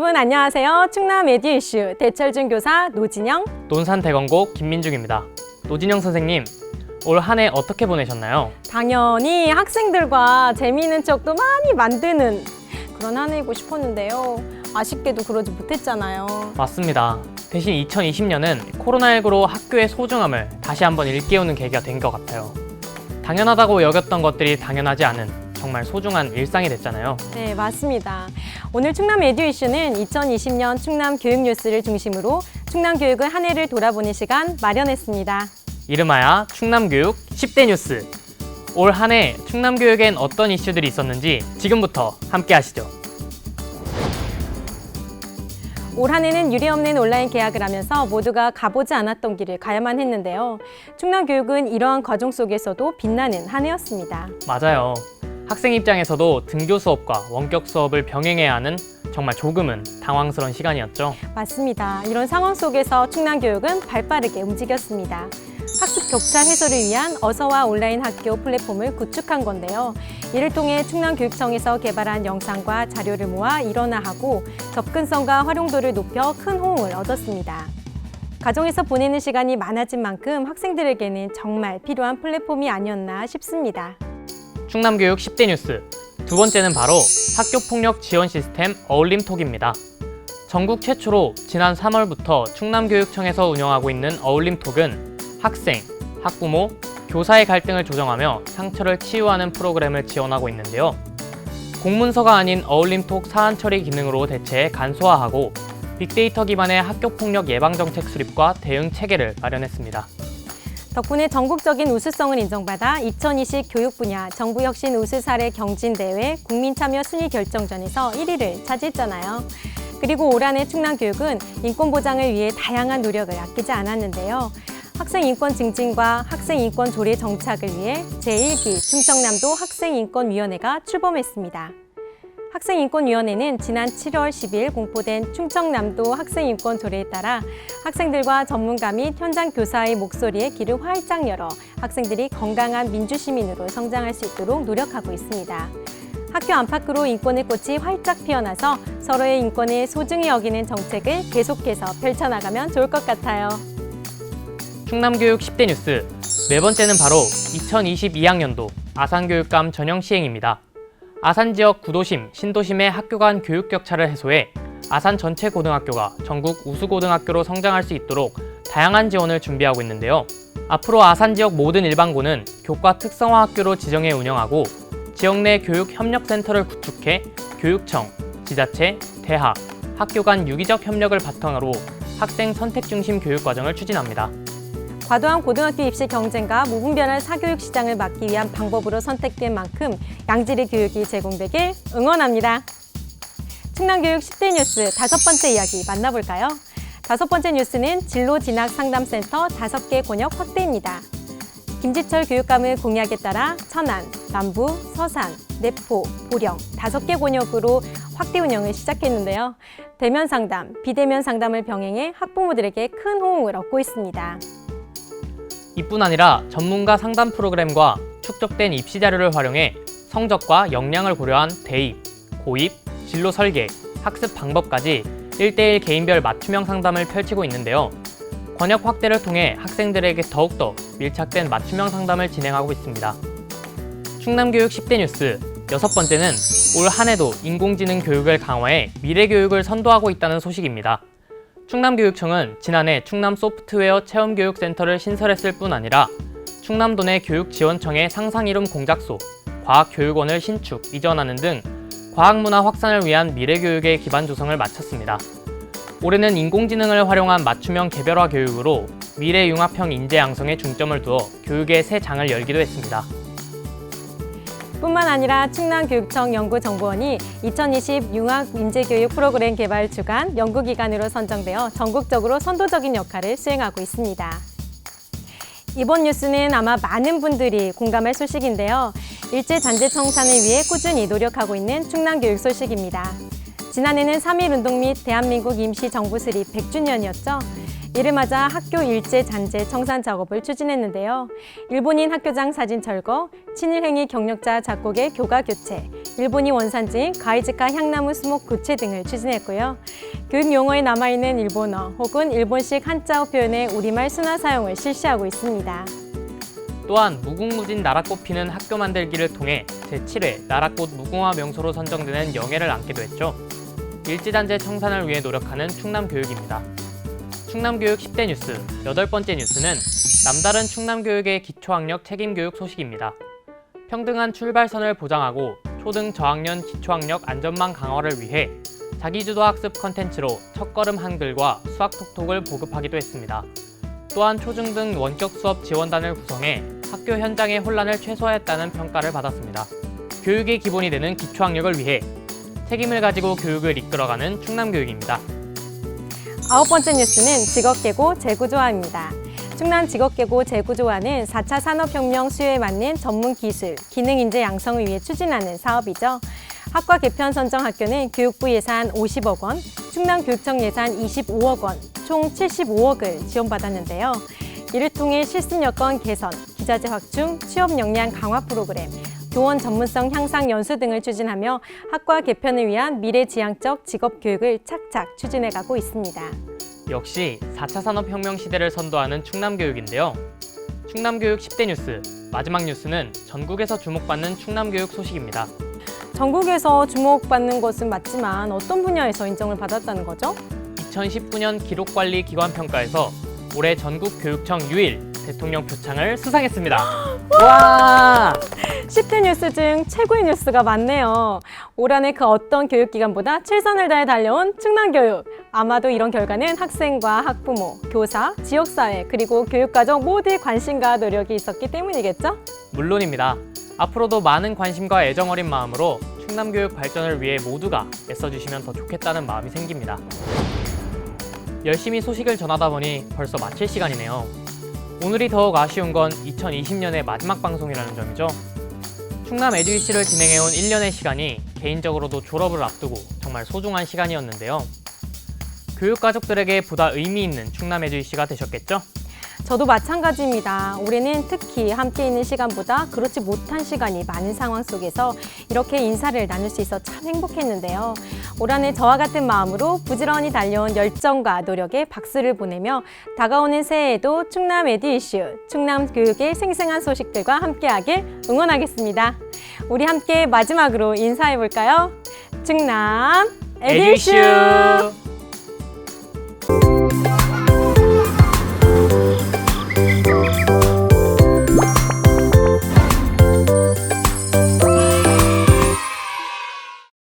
여러분 안녕하세요. 충남 에듀 이슈 대철준 교사 노진영, 논산대건고 김민중입니다. 노진영 선생님, 올 한 해 어떻게 보내셨나요? 당연히 학생들과 재미있는 추억도 많이 만드는 그런 한 해이고 싶었는데요. 아쉽게도 그러지 못했잖아요. 맞습니다. 대신 2020년은 코로나19로 학교의 소중함을 다시 한번 일깨우는 계기가 된 것 같아요. 당연하다고 여겼던 것들이 당연하지 않은 정말 소중한 일상이 됐잖아요. 네, 맞습니다. 오늘 충남 에듀 이슈는 2020년 충남 교육 뉴스를 중심으로 충남 교육의 한 해를 돌아보는 시간 마련했습니다. 이름하여 충남교육 10대 뉴스. 올 한 해 충남교육엔 어떤 이슈들이 있었는지 지금부터 함께 하시죠. 올 한 해는 유례없는 온라인 개학을 하면서 모두가 가보지 않았던 길을 가야만 했는데요. 충남교육은 이러한 과정 속에서도 빛나는 한 해였습니다. 맞아요. 학생 입장에서도 등교 수업과 원격 수업을 병행해야 하는 정말 조금은 당황스러운 시간이었죠. 맞습니다. 이런 상황 속에서 충남교육은 발빠르게 움직였습니다. 학습 격차 해소를 위한 어서와 온라인 학교 플랫폼을 구축한 건데요. 이를 통해 충남교육청에서 개발한 영상과 자료를 모아 일원화하고 접근성과 활용도를 높여 큰 호응을 얻었습니다. 가정에서 보내는 시간이 많아진 만큼 학생들에게는 정말 필요한 플랫폼이 아니었나 싶습니다. 충남교육 10대 뉴스. 두 번째는 바로 학교폭력 지원 시스템 어울림톡입니다. 전국 최초로 지난 3월부터 충남교육청에서 운영하고 있는 어울림톡은 학생, 학부모, 교사의 갈등을 조정하며 상처를 치유하는 프로그램을 지원하고 있는데요. 공문서가 아닌 어울림톡 사안 처리 기능으로 대체 간소화하고 빅데이터 기반의 학교폭력 예방정책 수립과 대응 체계를 마련했습니다. 덕분에 전국적인 우수성을 인정받아 2020 교육 분야 정부혁신 우수사례 경진대회 국민참여 순위 결정전에서 1위를 차지했잖아요. 그리고 올 한 해 충남교육은 인권 보장을 위해 다양한 노력을 아끼지 않았는데요. 학생 인권 증진과 학생 인권 조례 정착을 위해 제1기 충청남도 학생인권위원회가 출범했습니다. 학생인권위원회는 지난 7월 10일 공포된 충청남도 학생인권 조례에 따라 학생들과 전문가 및 현장 교사의 목소리에 귀를 활짝 열어 학생들이 건강한 민주시민으로 성장할 수 있도록 노력하고 있습니다. 학교 안팎으로 인권의 꽃이 활짝 피어나서 서로의 인권을 소중히 여기는 정책을 계속해서 펼쳐나가면 좋을 것 같아요. 충남교육 10대 뉴스. 네 번째는 바로 2022학년도 아산교육감 전형 시행입니다. 아산 지역 구도심, 신도심의 학교 간 교육 격차를 해소해 아산 전체 고등학교가 전국 우수고등학교로 성장할 수 있도록 다양한 지원을 준비하고 있는데요. 앞으로 아산 지역 모든 일반고는 교과 특성화 학교로 지정해 운영하고 지역 내 교육 협력센터를 구축해 교육청, 지자체, 대학, 학교 간 유기적 협력을 바탕으로 학생 선택 중심 교육 과정을 추진합니다. 과도한 고등학교 입시 경쟁과 무분별한 사교육 시장을 막기 위한 방법으로 선택된 만큼 양질의 교육이 제공되길 응원합니다. 충남교육 10대 뉴스 다섯 번째 이야기 만나볼까요? 다섯 번째 뉴스는 진로진학상담센터 5개 권역 확대입니다. 김지철 교육감의 공약에 따라 천안, 남부, 서산, 내포, 보령 5개 권역으로 확대 운영을 시작했는데요. 대면 상담, 비대면 상담을 병행해 학부모들에게 큰 호응을 얻고 있습니다. 이뿐 아니라 전문가 상담 프로그램과 축적된 입시 자료를 활용해 성적과 역량을 고려한 대입, 고입, 진로 설계, 학습 방법까지 1:1 개인별 맞춤형 상담을 펼치고 있는데요. 권역 확대를 통해 학생들에게 더욱더 밀착된 맞춤형 상담을 진행하고 있습니다. 충남교육 10대 뉴스. 여섯 번째는 올 한 해도 인공지능 교육을 강화해 미래교육을 선도하고 있다는 소식입니다. 충남교육청은 지난해 충남소프트웨어 체험교육센터를 신설했을 뿐 아니라 충남도 내 교육지원청의 상상이름 공작소, 과학교육원을 신축, 이전하는 등 과학문화 확산을 위한 미래교육의 기반 조성을 마쳤습니다. 올해는 인공지능을 활용한 맞춤형 개별화 교육으로 미래융합형 인재 양성에 중점을 두어 교육의 새 장을 열기도 했습니다. 뿐만 아니라 충남교육청 연구정보원이 2020 융합인재교육 프로그램 개발 주간 연구기관으로 선정되어 전국적으로 선도적인 역할을 수행하고 있습니다. 이번 뉴스는 아마 많은 분들이 공감할 소식인데요. 일제잔재 청산을 위해 꾸준히 노력하고 있는 충남교육 소식입니다. 지난해는 3.1운동 및 대한민국 임시정부 수립 100주년이었죠. 이를 맞아 학교 일제 잔재 청산 작업을 추진했는데요. 일본인 학교장 사진 철거, 친일행위 경력자 작곡의 교과 교체, 일본이 원산지인 가이즈카 향나무 수목 구체 등을 추진했고요. 교육 용어에 남아있는 일본어 혹은 일본식 한자어 표현의 우리말 순화 사용을 실시하고 있습니다. 또한 무궁무진 나라꽃 피는 학교 만들기를 통해 제7회 나라꽃 무궁화 명소로 선정되는 영예를 안기도 했죠. 일지단체 청산을 위해 노력하는 충남교육입니다. 충남교육 10대 뉴스 8번째 뉴스는 남다른 충남교육의 기초학력 책임교육 소식입니다. 평등한 출발선을 보장하고 초등 저학년 기초학력 안전망 강화를 위해 자기주도 학습 컨텐츠로 첫걸음 한글과 수학톡톡을 보급하기도 했습니다. 또한 초중등 원격 수업 지원단을 구성해 학교 현장의 혼란을 최소화했다는 평가를 받았습니다. 교육의 기본이 되는 기초학력을 위해 책임을 가지고 교육을 이끌어가는 충남교육입니다. 9번째 뉴스는 직업계고 재구조화입니다. 충남 직업계고 재구조화는 4차 산업혁명 수요에 맞는 전문 기술, 기능 인재 양성을 위해 추진하는 사업이죠. 학과 개편 선정 학교는 교육부 예산 50억 원, 충남교육청 예산 25억 원, 총 75억을 지원받았는데요. 이를 통해 실습 여건 개선, 기자재 확충, 취업 역량 강화 프로그램, 교원 전문성 향상 연수 등을 추진하며 학과 개편을 위한 미래지향적 직업교육을 착착 추진해가고 있습니다. 역시 4차 산업혁명 시대를 선도하는 충남교육인데요. 충남교육 10대 뉴스, 마지막 뉴스는 전국에서 주목받는 충남교육 소식입니다. 전국에서 주목받는 것은 맞지만 어떤 분야에서 인정을 받았다는 거죠? 2019년 기록관리 기관평가에서 올해 전국교육청 유일 대통령 표창을 수상했습니다. 와! 10대 뉴스 중 최고의 뉴스가 많네요. 올 한해 그 어떤 교육기관보다 최선을 다해 달려온 충남교육. 아마도 이런 결과는 학생과 학부모, 교사, 지역사회, 그리고 교육가족 모두의 관심과 노력이 있었기 때문이겠죠? 물론입니다. 앞으로도 많은 관심과 애정 어린 마음으로 충남교육 발전을 위해 모두가 애써주시면 더 좋겠다는 마음이 생깁니다. 열심히 소식을 전하다 보니 벌써 마칠 시간이네요. 오늘이 더욱 아쉬운 건 2020년의 마지막 방송이라는 점이죠. 충남 에듀이시를 진행해온 1년의 시간이 개인적으로도 졸업을 앞두고 정말 소중한 시간이었는데요. 교육가족들에게 보다 의미 있는 충남 에듀이시가 되셨겠죠? 저도 마찬가지입니다. 올해는 특히 함께 있는 시간보다 그렇지 못한 시간이 많은 상황 속에서 이렇게 인사를 나눌 수 있어 참 행복했는데요. 올 한해 저와 같은 마음으로 부지런히 달려온 열정과 노력에 박수를 보내며 다가오는 새해에도 충남 에듀 이슈, 충남 교육의 생생한 소식들과 함께하길 응원하겠습니다. 우리 함께 마지막으로 인사해볼까요? 충남 에듀 이슈! 에듀이슈!